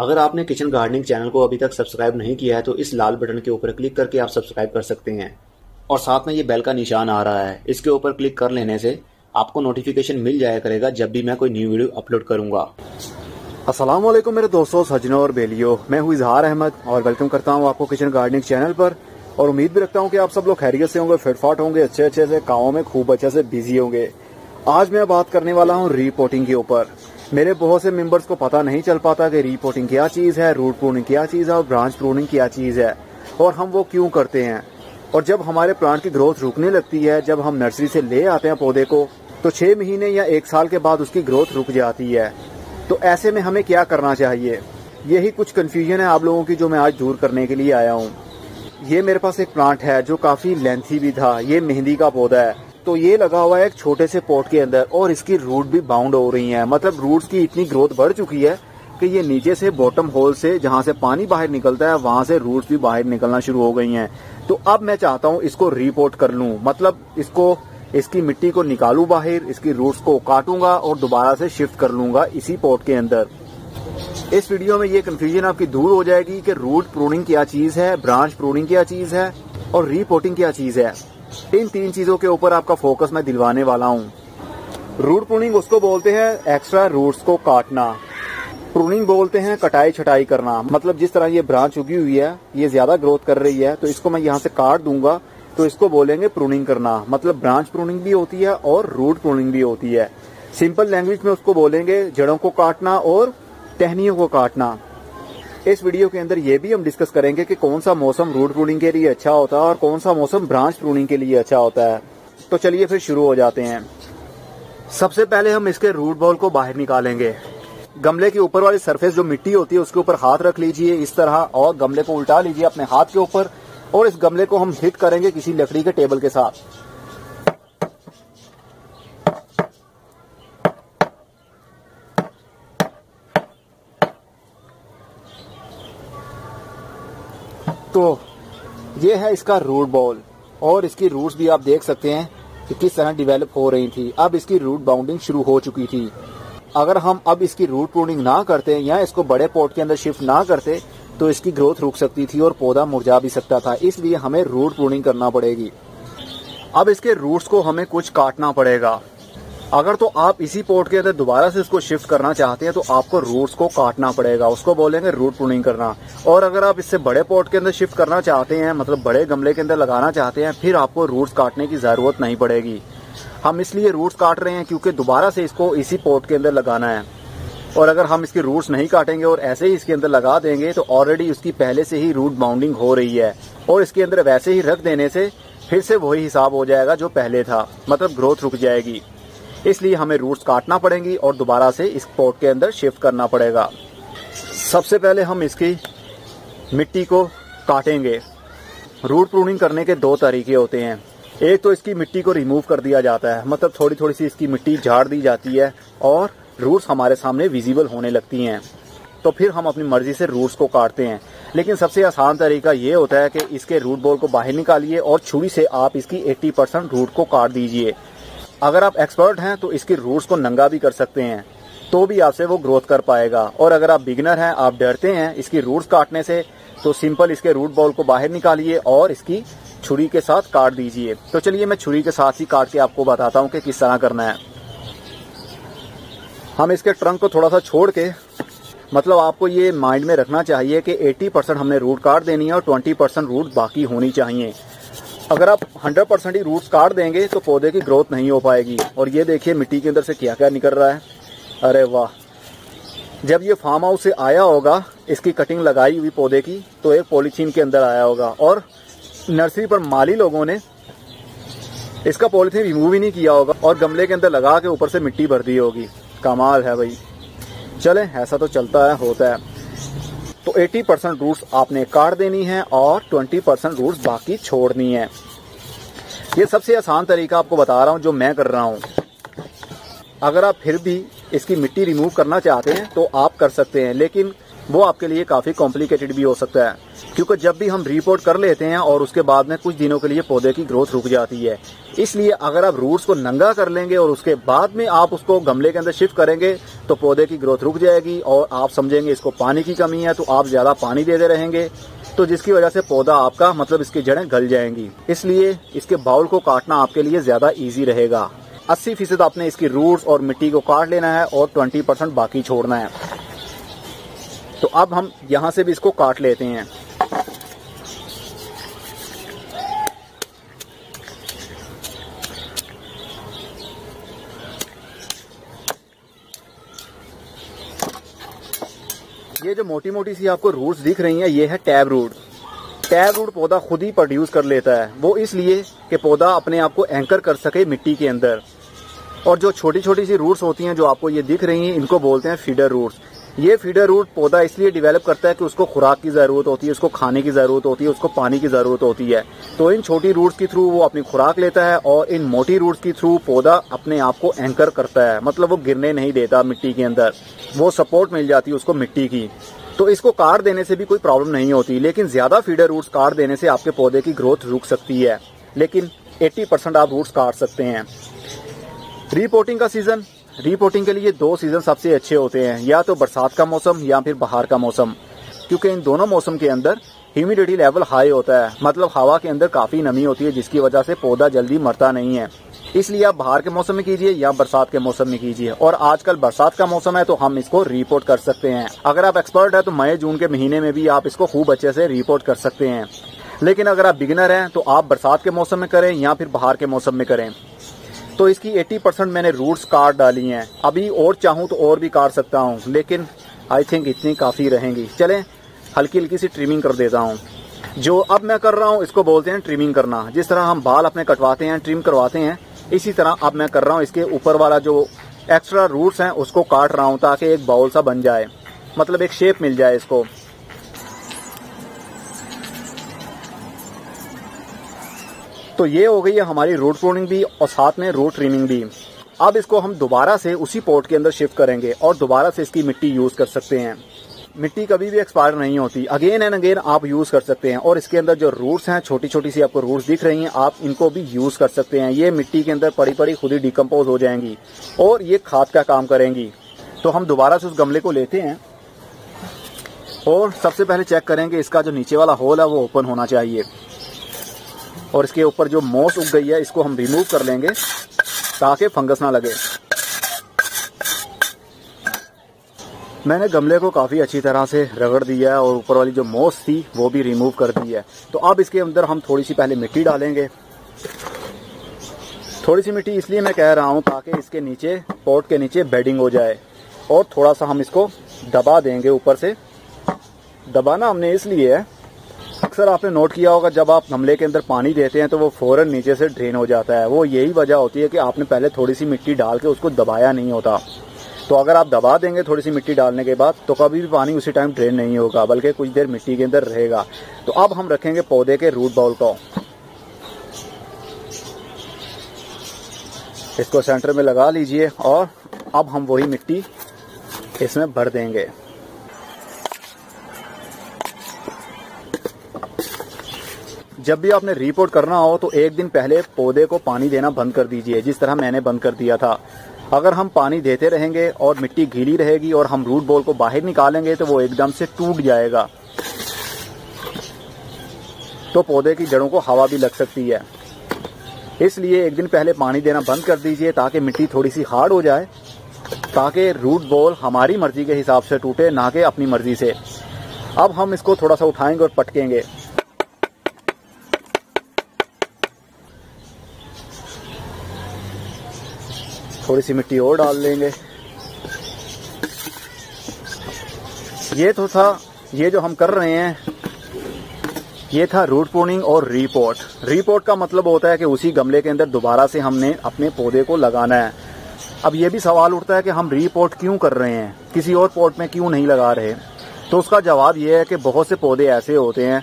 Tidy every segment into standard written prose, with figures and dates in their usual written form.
अगर आपने kitchen gardening channel को अभी तक सब्सक्राइब नहीं किया है तो इस लाल बटन के ऊपर क्लिक करके आप सब्सक्राइब कर सकते हैं और साथ में ये बेल का निशान आ रहा है, इसके ऊपर क्लिक कर लेने से आपको नोटिफिकेशन मिल जाया करेगा जब भी मैं कोई न्यू वीडियो अपलोड करूंगा। अस्सलाम वालेकुम मेरे दोस्तों, सज्जनों और बेलियों, मैं हूं इजहार अहमद और वेलकम करता हूं आपको किचन गार्डनिंग चैनल पर। और उम्मीद भी रखता हूं कि आप सब लोग खैरियत से होंगे, फिटफाट होंगे, अच्छे से कामों में खूब अच्छे से बिजी होंगे। आज मैं बात करने वाला हूं रीपोटिंग के ऊपर। मेरे बहुत से मेंबर्स को पता नहीं चल पाता कि रीपोटिंग क्या चीज़ है, रूट प्रूनिंग क्या चीज़ है और ब्रांच प्रूनिंग क्या चीज़ है और हम वो क्यों करते हैं। और जब हमारे प्लांट की ग्रोथ रुकने लगती है, जब हम नर्सरी से ले आते हैं पौधे को, तो 6 महीने या 1 साल के बाद उसकी ग्रोथ रुक जाती है। तो ऐसे में हमें क्या करना चाहिए, यही कुछ कन्फ्यूजन है आप लोगों की जो मैं आज दूर करने के लिए आया हूँ। ये मेरे पास एक प्लांट है जो काफ़ी लेंथी भी था। ये मेहंदी का पौधा है, तो ये लगा हुआ है एक छोटे से पॉट के अंदर और इसकी रूट भी बाउंड हो रही है। मतलब रूट्स की इतनी ग्रोथ बढ़ चुकी है कि ये नीचे से बॉटम होल से जहाँ से पानी बाहर निकलता है वहां से रूट्स भी बाहर निकलना शुरू हो गई हैं। तो अब मैं चाहता हूँ इसको रीपोर्ट कर लूँ, मतलब इसकी मिट्टी को निकालूं बाहर, इसकी रूट्स को काटूंगा और दोबारा से शिफ्ट कर लूंगा इसी पॉट के अंदर। इस वीडियो में ये कंफ्यूजन आपकी दूर हो जाएगी कि रूट प्रूनिंग क्या चीज है, ब्रांच प्रूनिंग क्या चीज है और रीपोर्टिंग क्या चीज है। इन 3 चीजों के ऊपर आपका फोकस मैं दिलवाने वाला हूँ। रूट प्रूनिंग उसको बोलते हैं एक्स्ट्रा रूट्स को काटना। प्रूनिंग बोलते हैं कटाई छटाई करना। मतलब जिस तरह ये ब्रांच उगी हुई है, ये ज्यादा ग्रोथ कर रही है तो इसको मैं यहाँ से काट दूंगा, तो इसको बोलेंगे प्रूनिंग करना। मतलब ब्रांच प्रूनिंग भी होती है और रूट प्रूनिंग भी होती है। सिंपल लैंग्वेज में उसको बोलेंगे जड़ों को काटना और टहनियों को काटना। इस वीडियो के अंदर ये भी हम डिस्कस करेंगे कि कौन सा मौसम रूट प्रूनिंग के लिए अच्छा होता है और कौन सा मौसम ब्रांच प्रूनिंग के लिए अच्छा होता है। तो चलिए फिर शुरू हो जाते हैं। सबसे पहले हम इसके रूट बॉल को बाहर निकालेंगे। गमले के ऊपर वाली सरफेस जो मिट्टी होती है उसके ऊपर हाथ रख लीजिए इस तरह और गमले को उल्टा लीजिए अपने हाथ के ऊपर और इस गमले को हम हिट करेंगे किसी लकड़ी के टेबल के साथ। तो ये है इसका रूट बॉल और इसकी रूट्स भी आप देख सकते हैं कि किस तरह डेवलप हो रही थी। अब इसकी रूट बाउंडिंग शुरू हो चुकी थी। अगर हम अब इसकी रूट प्रूनिंग ना करते या इसको बड़े पॉट के अंदर शिफ्ट ना करते तो इसकी ग्रोथ रुक सकती थी और पौधा मुरझा भी सकता था। इसलिए हमें रूट प्रूनिंग करना पड़ेगी। अब इसके रूट्स को हमें कुछ काटना पड़ेगा। अगर तो आप इसी पॉट के अंदर दोबारा से इसको शिफ्ट करना चाहते हैं तो आपको रूट्स को काटना पड़ेगा, उसको बोलेंगे रूट प्रूनिंग करना। और अगर आप इससे बड़े पॉट के अंदर शिफ्ट करना चाहते हैं, मतलब बड़े गमले के अंदर लगाना चाहते हैं, फिर आपको रूट्स काटने की जरूरत नहीं पड़ेगी। हम इसलिए रूट्स काट रहे हैं क्योंकि दोबारा से इसको इसी पॉट के अंदर लगाना है। और अगर हम इसकी रूट्स नहीं काटेंगे और ऐसे ही इसके अंदर लगा देंगे तो ऑलरेडी उसकी पहले से ही रूट बाउंडिंग हो रही है और इसके अंदर वैसे ही रख देने से फिर से वही हिसाब हो जाएगा जो पहले था, मतलब ग्रोथ रुक जाएगी। इसलिए हमें रूट्स काटना पड़ेंगी और दोबारा से इस पॉट के अंदर शिफ्ट करना पड़ेगा। सबसे पहले हम इसकी मिट्टी को काटेंगे। रूट प्रूनिंग करने के 2 तरीके होते हैं। एक तो इसकी मिट्टी को रिमूव कर दिया जाता है, मतलब थोड़ी थोड़ी सी इसकी मिट्टी झाड़ दी जाती है और रूट्स हमारे सामने विजिबल होने लगती हैं, तो फिर हम अपनी मर्जी से रूट्स को काटते हैं। लेकिन सबसे आसान तरीका ये होता है कि इसके रूट बॉल को बाहर निकालिए और छुरी से आप इसकी 80% रूट को काट दीजिए। अगर आप एक्सपर्ट हैं तो इसकी रूट्स को नंगा भी कर सकते हैं, तो भी आपसे वो ग्रोथ कर पाएगा। और अगर आप बिगिनर हैं, आप डरते हैं इसकी रूट्स काटने से, तो सिंपल इसके रूट बॉल को बाहर निकालिए और इसकी छुरी के साथ काट दीजिए। तो चलिए मैं छुरी के साथ ही काट के आपको बताता हूँ कि किस तरह करना है। हम इसके ट्रंक को थोड़ा सा छोड़ के, मतलब आपको ये माइंड में रखना चाहिए कि 80% हमने रूट काट देनी है और 20% रूट बाकी होनी चाहिए। अगर आप 100% ही रूट्स काट देंगे तो पौधे की ग्रोथ नहीं हो पाएगी। और ये देखिए मिट्टी के अंदर से क्या क्या निकल रहा है। अरे वाह! जब ये फार्म हाउस से आया होगा, इसकी कटिंग लगाई हुई पौधे की, तो एक पॉलीथीन के अंदर आया होगा और नर्सरी पर माली लोगों ने इसका पॉलीथीन रिमूव ही नहीं किया होगा और गमले के अंदर लगा के ऊपर से मिट्टी भर दी होगी। कमाल है भाई। चले, ऐसा तो चलता है, होता है। तो 80% रूट्स आपने काट देनी है और 20% रूट्स बाकी छोड़नी है। ये सबसे आसान तरीका आपको बता रहा हूँ जो मैं कर रहा हूँ। अगर आप फिर भी इसकी मिट्टी रिमूव करना चाहते हैं तो आप कर सकते हैं, लेकिन वो आपके लिए काफी कॉम्प्लिकेटेड भी हो सकता है, क्योंकि जब भी हम रीपोर्ट कर लेते हैं और उसके बाद में कुछ दिनों के लिए पौधे की ग्रोथ रुक जाती है। इसलिए अगर आप रूट्स को नंगा कर लेंगे और उसके बाद में आप उसको गमले के अंदर शिफ्ट करेंगे तो पौधे की ग्रोथ रुक जाएगी और आप समझेंगे इसको पानी की कमी है, तो आप ज्यादा पानी देते रहेंगे, तो जिसकी वजह से पौधा आपका मतलब इसकी जड़ें गल जाएंगी। इसलिए इसके बाउल को काटना आपके लिए ज्यादा ईजी रहेगा। 80% आपने इसकी रूट्स और मिट्टी को काट लेना है और 20% बाकी छोड़ना है। तो अब हम यहां से भी इसको काट लेते हैं। ये जो मोटी मोटी सी आपको रूट्स दिख रही हैं, ये है टैब रूट। टैब रूट पौधा खुद ही प्रोड्यूस कर लेता है, वो इसलिए कि पौधा अपने आप को एंकर कर सके मिट्टी के अंदर। और जो छोटी छोटी सी रूट्स होती हैं जो आपको ये दिख रही हैं, इनको बोलते हैं फीडर रूट्स। ये फीडर रूट पौधा इसलिए डेवलप करता है कि उसको खुराक की जरूरत होती है, उसको खाने की जरूरत होती है, उसको पानी की जरूरत होती है। तो इन छोटी रूट्स के थ्रू वो अपनी खुराक लेता है और इन मोटी रूट्स के थ्रू पौधा अपने आप को एंकर करता है, मतलब वो गिरने नहीं देता मिट्टी के अंदर, वो सपोर्ट मिल जाती है उसको मिट्टी की। तो इसको काट देने से भी कोई प्रॉब्लम नहीं होती, लेकिन ज्यादा फीडर रूट्स काट देने से आपके पौधे की ग्रोथ रुक सकती है। लेकिन 80% आप रूट्स काट सकते हैं। रीपोर्टिंग का सीजन, रीपोर्टिंग के लिए 2 सीजन सबसे अच्छे होते हैं, या तो बरसात का मौसम या फिर बहार का मौसम, क्योंकि इन दोनों मौसम के अंदर ह्यूमिडिटी लेवल हाई होता है, मतलब हवा के अंदर काफी नमी होती है, जिसकी वजह से पौधा जल्दी मरता नहीं है। इसलिए आप बहार के मौसम में कीजिए या बरसात के मौसम में कीजिए। और आजकल बरसात का मौसम है तो हम इसको रिपोर्ट कर सकते हैं। अगर आप एक्सपर्ट है तो मई जून के महीने में भी आप इसको खूब अच्छे से रिपोर्ट कर सकते हैं। लेकिन अगर आप बिगिनर हैं तो आप बरसात के मौसम में करें या फिर बहार के मौसम में करें। तो इसकी 80% मैंने रूट्स काट डाली हैं। अभी और चाहूँ तो और भी काट सकता हूँ, लेकिन आई थिंक इतनी काफी रहेंगी। चलें हल्की हल्की सी ट्रिमिंग कर देता हूँ। जो अब मैं कर रहा हूँ इसको बोलते हैं ट्रिमिंग करना। जिस तरह हम बाल अपने कटवाते हैं, ट्रिम करवाते हैं, इसी तरह अब मैं कर रहा हूँ इसके ऊपर वाला जो एक्स्ट्रा रूट्स हैं उसको काट रहा हूँ, ताकि एक बाउल सा बन जाए, मतलब एक शेप मिल जाए इसको। तो ये हो गई है हमारी रूट प्रूनिंग भी और साथ में रूट ट्रिमिंग भी। अब इसको हम दोबारा से उसी पॉट के अंदर शिफ्ट करेंगे और दोबारा से इसकी मिट्टी यूज कर सकते हैं। मिट्टी कभी भी एक्सपायर नहीं होती, अगेन एंड अगेन आप यूज कर सकते हैं। और इसके अंदर जो रूट्स हैं, छोटी छोटी सी आपको रूट्स दिख रही हैं, आप इनको भी यूज कर सकते हैं। ये मिट्टी के अंदर पड़ी पड़ी खुद ही डिकम्पोज हो जाएंगी और ये खाद का काम करेंगी। तो हम दोबारा से उस गमले को लेते हैं और सबसे पहले चेक करेंगे इसका जो नीचे वाला होल है वो ओपन होना चाहिए, और इसके ऊपर जो मोस उग गई है इसको हम रिमूव कर लेंगे ताकि फंगस ना लगे। मैंने गमले को काफी अच्छी तरह से रगड़ दिया है और ऊपर वाली जो मोस थी वो भी रिमूव कर दी है। तो अब इसके अंदर हम थोड़ी सी पहले मिट्टी डालेंगे। थोड़ी सी मिट्टी इसलिए मैं कह रहा हूं ताकि इसके नीचे, पॉट के नीचे बेडिंग हो जाए। और थोड़ा सा हम इसको दबा देंगे ऊपर से। दबाना हमने इसलिए है, अक्सर आपने नोट किया होगा जब आप गमले के अंदर पानी देते हैं तो वो फौरन नीचे से ड्रेन हो जाता है। वो यही वजह होती है कि आपने पहले थोड़ी सी मिट्टी डाल के उसको दबाया नहीं होता। तो अगर आप दबा देंगे थोड़ी सी मिट्टी डालने के बाद तो कभी भी पानी उसी टाइम ड्रेन नहीं होगा, बल्कि कुछ देर मिट्टी के अंदर रहेगा। तो अब हम रखेंगे पौधे के रूट बाउल को, इसको सेंटर में लगा लीजिए और अब हम वही मिट्टी इसमें भर देंगे। जब भी आपने रिपोर्ट करना हो तो एक दिन पहले पौधे को पानी देना बंद कर दीजिए, जिस तरह मैंने बंद कर दिया था। अगर हम पानी देते रहेंगे और मिट्टी गीली रहेगी और हम रूट बॉल को बाहर निकालेंगे तो वो एकदम से टूट जाएगा, तो पौधे की जड़ों को हवा भी लग सकती है। इसलिए एक दिन पहले पानी देना बंद कर दीजिए ताकि मिट्टी थोड़ी सी हार्ड हो जाए, ताकि रूट बॉल हमारी मर्जी के हिसाब से टूटे, ना कि अपनी मर्जी से। अब हम इसको थोड़ा सा उठाएंगे और पटकेंगे। थोड़ी सी मिट्टी और डाल लेंगे। ये तो था, ये जो हम कर रहे हैं ये था रूट प्रूनिंग और रीपोर्ट। रीपोर्ट का मतलब होता है कि उसी गमले के अंदर दोबारा से हमने अपने पौधे को लगाना है। अब ये भी सवाल उठता है कि हम रीपोर्ट क्यों कर रहे हैं, किसी और पॉट में क्यों नहीं लगा रहे। तो उसका जवाब ये है कि बहुत से पौधे ऐसे होते हैं,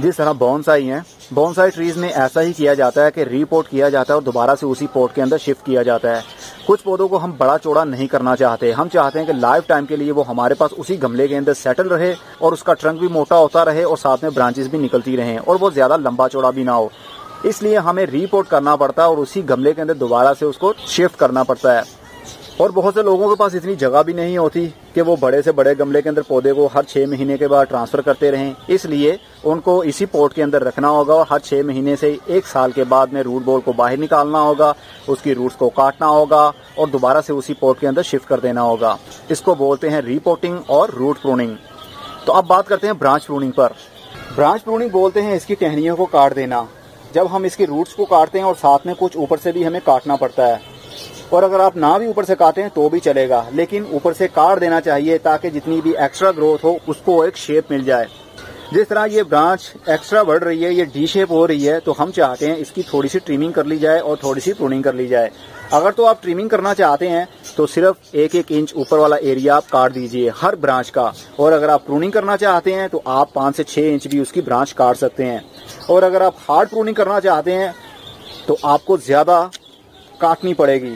जिस तरह बोनसाई हैं, बोनसाई ट्रीज में ऐसा ही किया जाता है कि रीपोर्ट किया जाता है और दोबारा से उसी पॉट के अंदर शिफ्ट किया जाता है। कुछ पौधों को हम बड़ा चौड़ा नहीं करना चाहते, हम चाहते हैं कि लाइफ टाइम के लिए वो हमारे पास उसी गमले के अंदर सेटल रहे और उसका ट्रंक भी मोटा होता रहे और साथ में ब्रांचेस भी निकलती रहें और वो ज्यादा लंबा चौड़ा भी ना हो। इसलिए हमें रीपोर्ट करना पड़ता है और उसी गमले के अंदर दोबारा से उसको शिफ्ट करना पड़ता है। और बहुत से लोगों के पास इतनी जगह भी नहीं होती कि वो बड़े से बड़े गमले के अंदर पौधे को हर 6 महीने के बाद ट्रांसफर करते रहें, इसलिए उनको इसी पॉट के अंदर रखना होगा और हर 6 महीने से 1 साल के बाद में रूट बॉल को बाहर निकालना होगा, उसकी रूट्स को काटना होगा और दोबारा से उसी पॉट के अंदर शिफ्ट कर देना होगा। इसको बोलते हैं रीपोर्टिंग और रूट प्रूनिंग। तो अब बात करते हैं ब्रांच प्रूनिंग पर। ब्रांच प्रूनिंग बोलते हैं इसकी टहनियों को काट देना। जब हम इसकी रूट्स को काटते हैं और साथ में कुछ ऊपर से भी हमें काटना पड़ता है, और अगर आप ना भी ऊपर से काटें तो भी चलेगा, लेकिन ऊपर से काट देना चाहिए ताकि जितनी भी एक्स्ट्रा ग्रोथ हो उसको एक शेप मिल जाए। जिस तरह ये ब्रांच एक्स्ट्रा बढ़ रही है, ये डी शेप हो रही है, तो हम चाहते हैं इसकी थोड़ी सी ट्रिमिंग कर ली जाए और थोड़ी सी प्रूनिंग कर ली जाए। अगर तो आप ट्रिमिंग करना चाहते हैं तो सिर्फ 1-1 इंच ऊपर वाला एरिया आप काट दीजिए हर ब्रांच का, और अगर आप प्रूनिंग करना चाहते हैं तो आप 5 से 6 इंच भी उसकी ब्रांच काट सकते हैं। और अगर आप हार्ड प्रूनिंग करना चाहते हैं तो आपको ज्यादा काटनी पड़ेगी।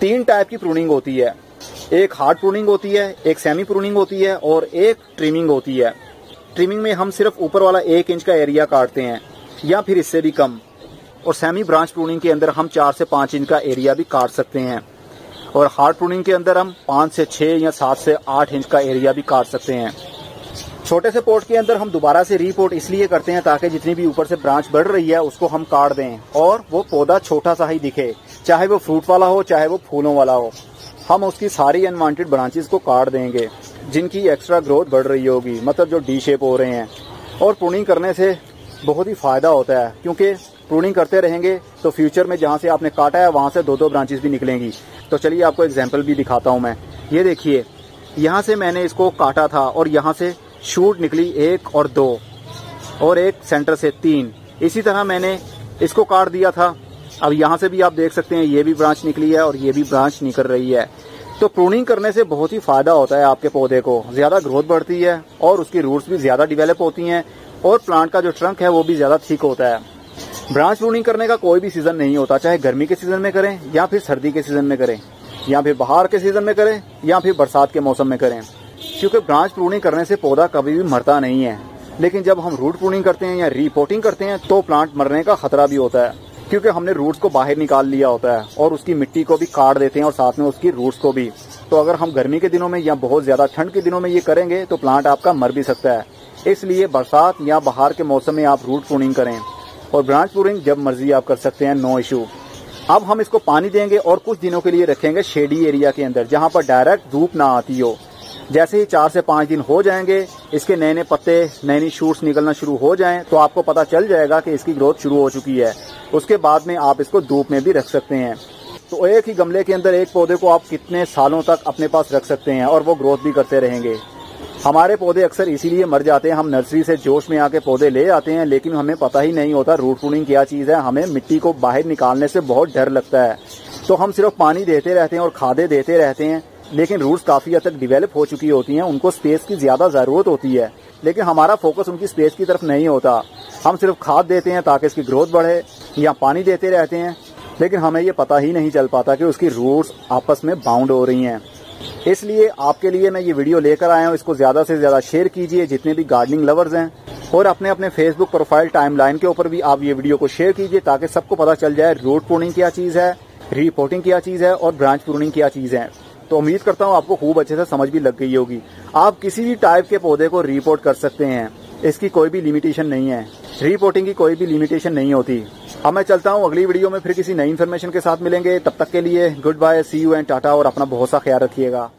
3 टाइप की प्रूनिंग होती है, एक हार्ड प्रूनिंग होती है, एक सेमी प्रूनिंग होती है और एक ट्रिमिंग होती है। ट्रिमिंग में हम सिर्फ ऊपर वाला 1 इंच का एरिया काटते हैं या फिर इससे भी कम, और सेमी ब्रांच प्रूनिंग के अंदर हम 4 से 5 इंच का एरिया भी काट सकते हैं, और हार्ड प्रूनिंग के अंदर हम 5 से 6 या 7 से 8 इंच का एरिया भी काट सकते हैं। छोटे से पॉट के अंदर हम दोबारा से रीपोर्ट इसलिए करते हैं ताकि जितनी भी ऊपर से ब्रांच बढ़ रही है उसको हम काट दें और वो पौधा छोटा सा ही दिखे, चाहे वो फ्रूट वाला हो चाहे वो फूलों वाला हो। हम उसकी सारी अनवांटेड ब्रांचेस को काट देंगे जिनकी एक्स्ट्रा ग्रोथ बढ़ रही होगी, मतलब जो डी शेप हो रहे हैं। और प्रूनिंग करने से बहुत ही फायदा होता है, क्योंकि प्रूनिंग करते रहेंगे तो फ्यूचर में जहाँ से आपने काटा है वहाँ से 2-2 ब्रांचेस भी निकलेंगी। तो चलिए आपको एग्जाम्पल भी दिखाता हूँ मैं। ये देखिए, यहाँ से मैंने इसको काटा था और यहाँ से शूट निकली 1 और 2 और एक सेंटर से 3। इसी तरह मैंने इसको काट दिया था। अब यहाँ से भी आप देख सकते हैं ये भी ब्रांच निकली है और ये भी ब्रांच निकल रही है। तो प्रूनिंग करने से बहुत ही फायदा होता है आपके पौधे को, ज्यादा ग्रोथ बढ़ती है और उसकी रूट्स भी ज्यादा डेवलप होती हैं और प्लांट का जो ट्रंक है वो भी ज्यादा थिक होता है। ब्रांच प्रूनिंग करने का कोई भी सीजन नहीं होता, चाहे गर्मी के सीजन में करें या फिर सर्दी के सीजन में करें या फिर बाहर के सीजन में करें या फिर बरसात के मौसम में करें, क्योंकि ब्रांच प्रूनिंग करने से पौधा कभी भी मरता नहीं है। लेकिन जब हम रूट प्रूनिंग करते हैं या रीपोर्टिंग करते हैं तो प्लांट मरने का खतरा भी होता है, क्योंकि हमने रूट्स को बाहर निकाल लिया होता है और उसकी मिट्टी को भी काट देते हैं और साथ में उसकी रूट्स को भी। तो अगर हम गर्मी के दिनों में या बहुत ज्यादा ठंड के दिनों में ये करेंगे तो प्लांट आपका मर भी सकता है। इसलिए बरसात या बाहर के मौसम में आप रूट प्रूनिंग करें, और ब्रांच प्रूनिंग जब मर्जी आप कर सकते हैं, नो इशू। अब हम इसको पानी देंगे और कुछ दिनों के लिए रखेंगे शेडी एरिया के अंदर जहां पर डायरेक्ट धूप ना आती हो। जैसे ही 4 से 5 दिन हो जाएंगे, इसके नए नए पत्ते, नई नई शूट्स निकलना शुरू हो जाएं, तो आपको पता चल जाएगा कि इसकी ग्रोथ शुरू हो चुकी है। उसके बाद में आप इसको धूप में भी रख सकते हैं। तो एक ही गमले के अंदर एक पौधे को आप कितने सालों तक अपने पास रख सकते हैं और वो ग्रोथ भी करते रहेंगे। हमारे पौधे अक्सर इसीलिए मर जाते हैं, हम नर्सरी से जोश में आके पौधे ले आते हैं लेकिन हमें पता ही नहीं होता रूट प्रूनिंग क्या चीज़ है। हमें मिट्टी को बाहर निकालने से बहुत डर लगता है, तो हम सिर्फ पानी देते रहते हैं और खादें देते रहते हैं, लेकिन रूट्स काफी हद तक डेवलप हो चुकी होती हैं, उनको स्पेस की ज्यादा जरूरत होती है, लेकिन हमारा फोकस उनकी स्पेस की तरफ नहीं होता। हम सिर्फ खाद देते हैं ताकि इसकी ग्रोथ बढ़े या पानी देते रहते हैं, लेकिन हमें ये पता ही नहीं चल पाता कि उसकी रूट्स आपस में बाउंड हो रही हैं। इसलिए आपके लिए मैं ये वीडियो लेकर आया हूँ, इसको ज्यादा से ज्यादा शेयर कीजिए जितने भी गार्डनिंग लवर्स हैं, और अपने अपने फेसबुक प्रोफाइल टाइमलाइन के ऊपर भी आप ये वीडियो को शेयर कीजिए ताकि सबको पता चल जाए रूट प्रूनिंग क्या चीज़ है, रीपोर्टिंग क्या चीज़ है और ब्रांच प्रूनिंग क्या चीज़ है। तो उम्मीद करता हूँ आपको खूब अच्छे से समझ भी लग गई होगी। आप किसी भी टाइप के पौधे को रिपोर्ट कर सकते हैं, इसकी कोई भी लिमिटेशन नहीं है, रिपोर्टिंग की कोई भी लिमिटेशन नहीं होती। अब मैं चलता हूँ, अगली वीडियो में फिर किसी नई इन्फॉर्मेशन के साथ मिलेंगे। तब तक के लिए goodbye, see you and tata, और अपना बहुत सा ख्याल रखिएगा।